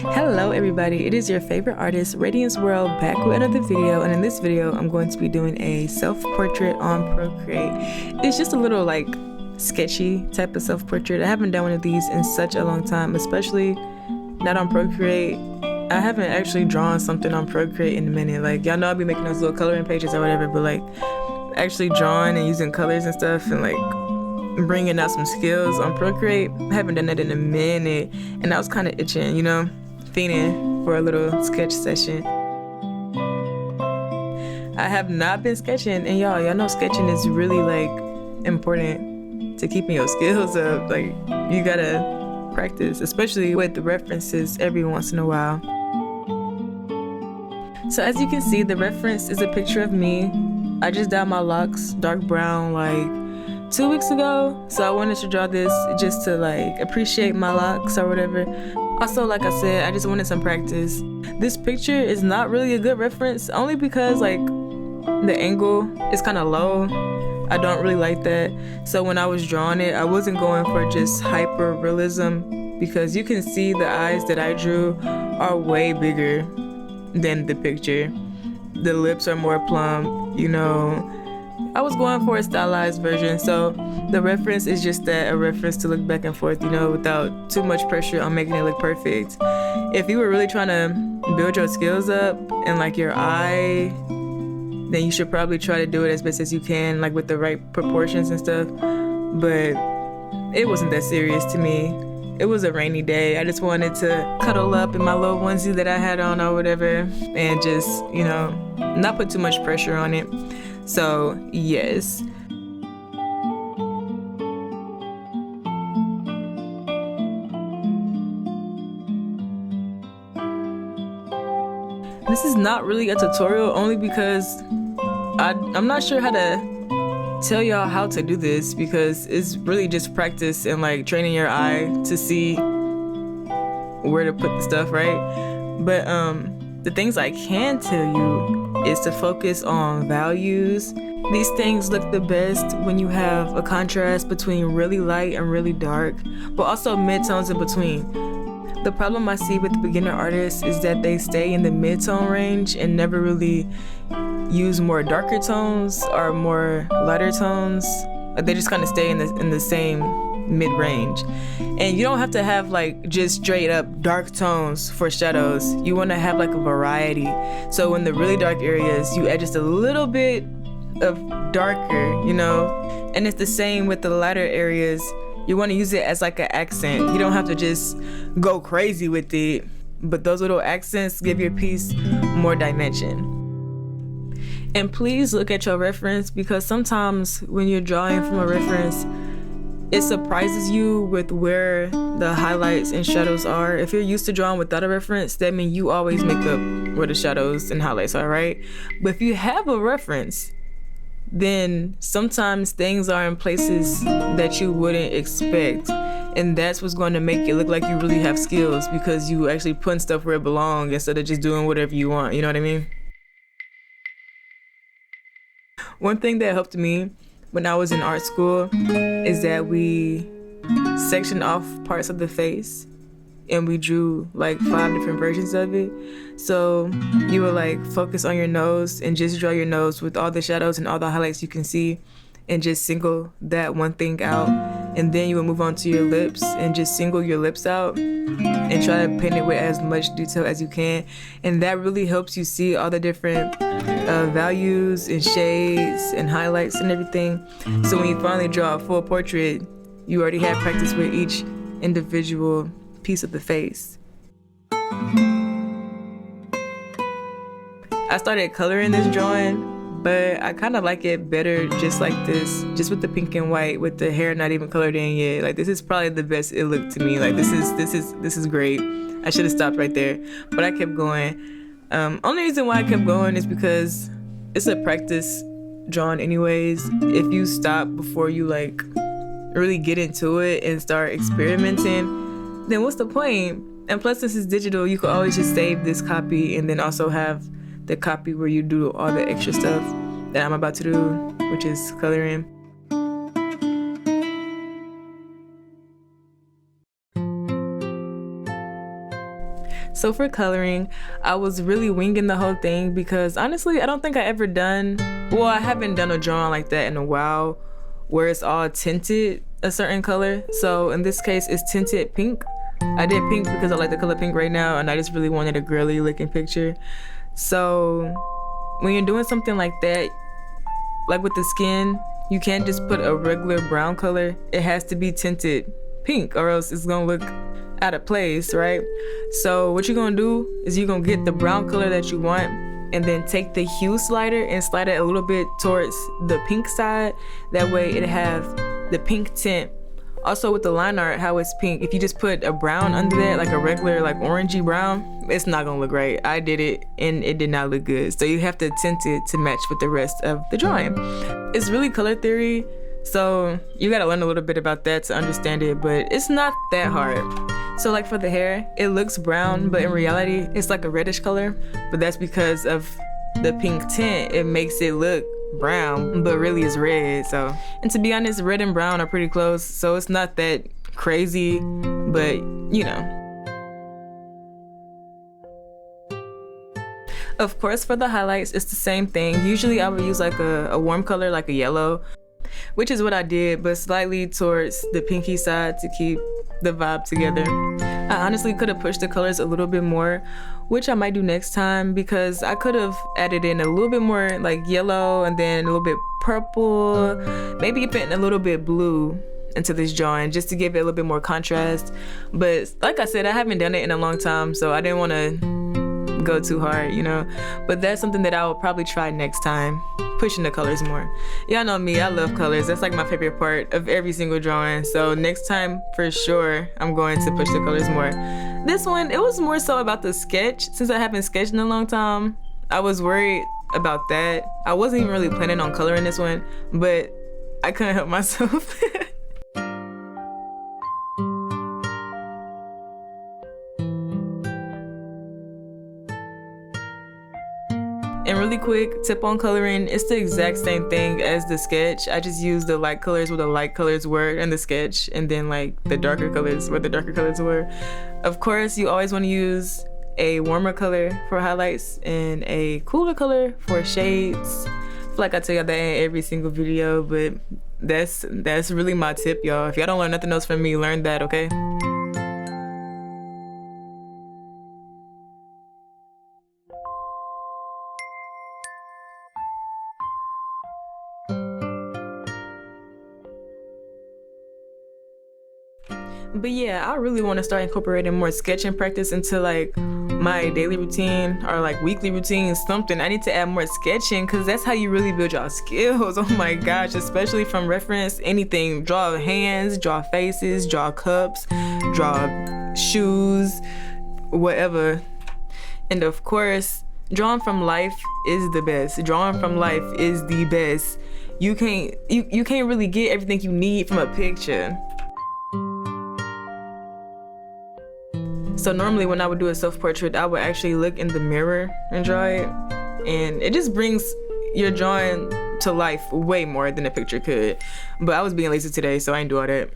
Hello everybody, it is your favorite artist, Radiance World, back with another video, and in this video I'm going to be doing a self-portrait on Procreate. It's just a little like sketchy type of self-portrait. I haven't done one of these in such a long time, especially not on Procreate. I haven't actually drawn something on Procreate in a minute. Like, y'all know I'll be making those little coloring pages or whatever, but like actually drawing and using colors and stuff and like bringing out some skills on Procreate, I haven't done that in a minute, and I was kind of itching, you know, fiending for a little sketch session. I have not been sketching, and y'all know sketching is really like important to keeping your skills up. Like, you gotta practice, especially with the references every once in a while. So as you can see, the reference is a picture of me. I just dyed my locks dark brown like 2 weeks ago, so I wanted to draw this just to like appreciate my locks or whatever. Also, like I said, I just wanted some practice. This picture is not really a good reference, only because like the angle is kind of low. I don't really like that. So when I was drawing it, I wasn't going for just hyper realism, because you can see the eyes that I drew are way bigger than the picture. The lips are more plump, you know. I was going for a stylized version, so the reference is just that, a reference to look back and forth, you know, without too much pressure on making it look perfect. If you were really trying to build your skills up and like your eye, then you should probably try to do it as best as you can, like with the right proportions and stuff. But it wasn't that serious to me. It was a rainy day. I just wanted to cuddle up in my little onesie that I had on or whatever, and just, you know, not put too much pressure on it. So, yes. This is not really a tutorial, only because I'm not sure how to tell y'all how to do this, because it's really just practice and like training your eye to see where to put the stuff, right? But the things I can tell you is to focus on values. These things look the best when you have a contrast between really light and really dark, but also mid-tones in between. The problem I see with the beginner artists is that they stay in the mid-tone range and never really use more darker tones or more lighter tones. They just kind of stay in the same mid-range. And you don't have to have like just straight up dark tones for shadows. You want to have like a variety. So in the really dark areas, you add just a little bit of darker, you know. And it's the same with the lighter areas. You want to use it as like an accent. You don't have to just go crazy with it, but those little accents give your piece more dimension. And please look at your reference, because sometimes when you're drawing from a reference, it surprises you with where the highlights and shadows are. If you're used to drawing without a reference, that means you always make up where the shadows and highlights are, right? But if you have a reference, then sometimes things are in places that you wouldn't expect. And that's what's going to make it look like you really have skills, because you actually putting stuff where it belongs instead of just doing whatever you want, you know what I mean? One thing that helped me when I was in art school is that we sectioned off parts of the face and we drew like 5 different versions of it. So you would like focus on your nose and just draw your nose with all the shadows and all the highlights you can see, and just single that one thing out. And then you would move on to your lips and just single your lips out and try to paint it with as much detail as you can. And that really helps you see all the different values and shades and highlights and everything. So when you finally draw a full portrait, you already have practice with each individual piece of the face. I started coloring this drawing, but I kind of like it better just like this, just with the pink and white, with the hair not even colored in yet. Like, this is probably the best it looked to me. Like, this is great. I should have stopped right there, but I kept going. Only reason why I kept going is because it's a practice drawing anyways. If you stop before you like really get into it and start experimenting, then what's the point? And plus, since it's digital, you can always just save this copy and then also have the copy where you do all the extra stuff that I'm about to do, which is coloring. So for coloring, I was really winging the whole thing because honestly, I don't think I ever done, well, I haven't done a drawing like that in a while where it's all tinted a certain color. So in this case, it's tinted pink. I did pink because I like the color pink right now and I just really wanted a girly looking picture. So when you're doing something like that, like with the skin, you can't just put a regular brown color. It has to be tinted pink or else it's gonna look out of place, right? So what you're gonna do is you're gonna get the brown color that you want and then take the hue slider and slide it a little bit towards the pink side. That way it have the pink tint. Also with the line art, how it's pink, if you just put a brown under that, like a regular like orangey brown, it's not gonna look right. I did it and it did not look good. So you have to tint it to match with the rest of the drawing. It's really color theory, so you gotta learn a little bit about that to understand it, but it's not that hard. So like for the hair, it looks brown, but in reality, it's like a reddish color, but that's because of the pink tint. It makes it look brown, but really it's red. So, and to be honest, red and brown are pretty close, so it's not that crazy, but you know. Of course, for the highlights, it's the same thing. Usually I would use like a warm color, like a yellow, which is what I did, but slightly towards the pinky side to keep the vibe together. I honestly could have pushed the colors a little bit more, which I might do next time, because I could have added in a little bit more like yellow and then a little bit purple, maybe even a little bit blue into this drawing just to give it a little bit more contrast. But like I said, I haven't done it in a long time, so I didn't want to go too hard, you know, but that's something that I will probably try next time, pushing the colors more. Y'all know me, I love colors. That's like my favorite part of every single drawing, so next time for sure I'm going to push the colors more. This one, it was more so about the sketch. Since I haven't sketched in a long time, I was worried about that. I wasn't even really planning on coloring this one, but I couldn't help myself. And really quick tip on coloring, it's the exact same thing as the sketch. I just use the light colors where the light colors were in the sketch, and then like the darker colors where the darker colors were. Of course, you always want to use a warmer color for highlights and a cooler color for shades. I feel like I tell y'all that in every single video, but that's really my tip, y'all. If y'all don't learn nothing else from me, learn that, okay? But yeah, I really want to start incorporating more sketching practice into like my daily routine or like weekly routine, something. I need to add more sketching because that's how you really build your skills. Oh my gosh, especially from reference, anything. Draw hands, draw faces, draw cups, draw shoes, whatever. And of course, drawing from life is the best. Drawing from life is the best. You can't really get everything you need from a picture. So normally when I would do a self-portrait, I would actually look in the mirror and draw it. And it just brings your drawing to life way more than a picture could. But I was being lazy today, so I ain't do all that.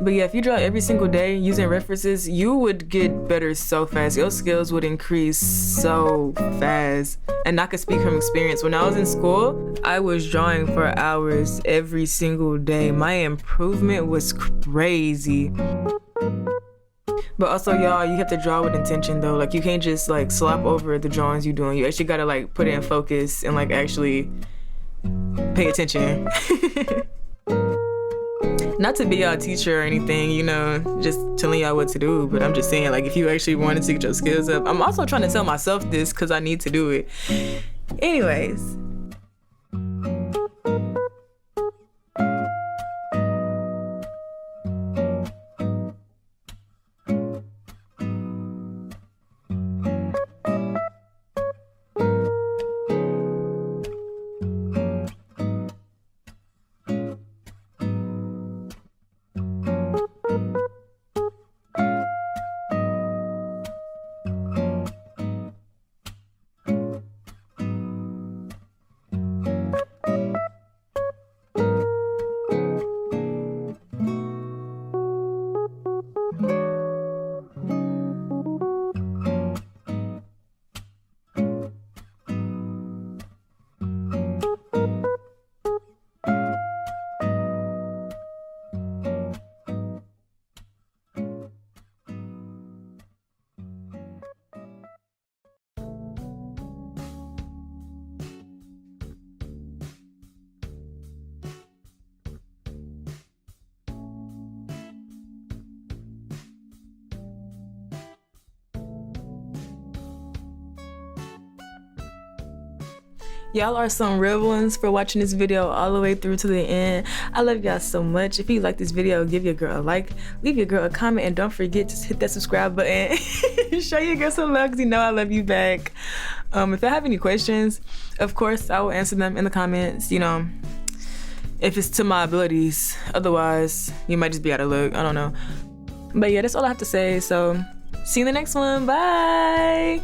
But yeah, if you draw every single day using references, you would get better so fast. Your skills would increase so fast. And I can speak from experience. When I was in school, I was drawing for hours every single day. My improvement was crazy. But also, y'all, you have to draw with intention though. Like you can't just like slop over the drawings you're doing. You actually gotta like put it in focus and like actually pay attention. Not to be y'all teacher or anything, you know, just telling y'all what to do, but I'm just saying, like, if you actually wanted to get your skills up, I'm also trying to tell myself this because I need to do it. Anyways. Y'all are some real ones for watching this video all the way through to the end. I love y'all so much. If you like this video, give your girl a like, leave your girl a comment, and don't forget to hit that subscribe button. Show your girl some love because you know I love you back. If I have any questions, of course I will answer them in the comments, you know, if it's to my abilities. Otherwise, you might just be out of luck. I don't know. But yeah, that's all I have to say. So see you in the next one. Bye.